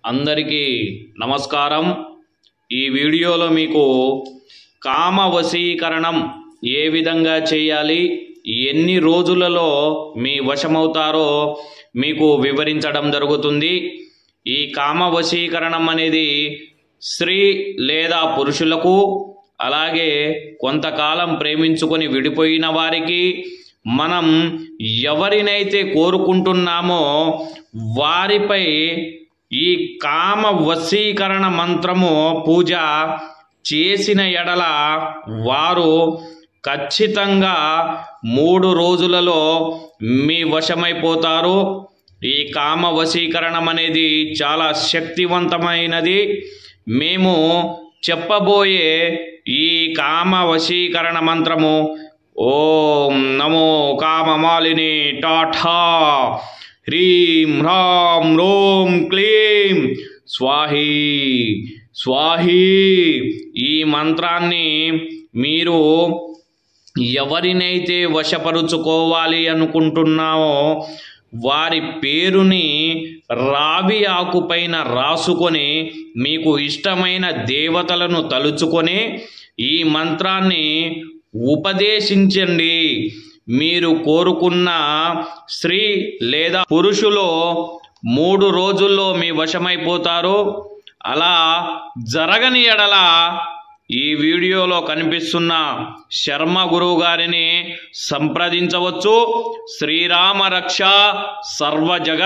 అందరికీ నమస్కారం। ఈ వీడియోలో మీకు కామ వశీకరణం ఏ విధంగా చేయాలి, ఎన్ని రోజులలో మీ వశమవుతారో మీకు వివరించడం జరుగుతుంది। ఈ కామ వశీకరణం అనేది స్త్రీ లేదా పురుషులకు, అలాగే కొంతకాలం ప్రేమించుకొని విడిపోయిన వారికి, మనం ఎవరినైతే కోరుకుంటున్నామో వారిపై ఈ కామ వశీకరణ మంత్రము పూజ చేసిన ఎడల వారు ఖచ్చితంగా 3 రోజులలో మీ వశమైపోతారు। ఈ కామ వశీకరణం అనేది చాలా శక్తివంతమైనది। మేము చెప్పబోయే ఈ కామ వశీకరణ మంత్రము ఓం నమో కామమాలిని టాఠా హ్రీం హ్రాం రోం క్లీం స్వాహీ స్వాహీ। ఈ మంత్రాన్ని మీరు ఎవరినైతే వశపరుచుకోవాలి అనుకుంటున్నామో వారి పేరుని రావి ఆకుపైన రాసుకొని, మీకు ఇష్టమైన దేవతలను తలుచుకొని ఈ మంత్రాన్ని ఉపదేశించండి। మీరు కోరుకున్న స్త్రీ లేదా పురుషులు 3 రోజుల్లో మీ వశమైపోతారు। అలా జరగని ఎడల ఈ వీడియోలో కనిపిస్తున్న శర్మ గురువు గారిని సంప్రదించవచ్చు। శ్రీరామ రక్ష సర్వ జగత్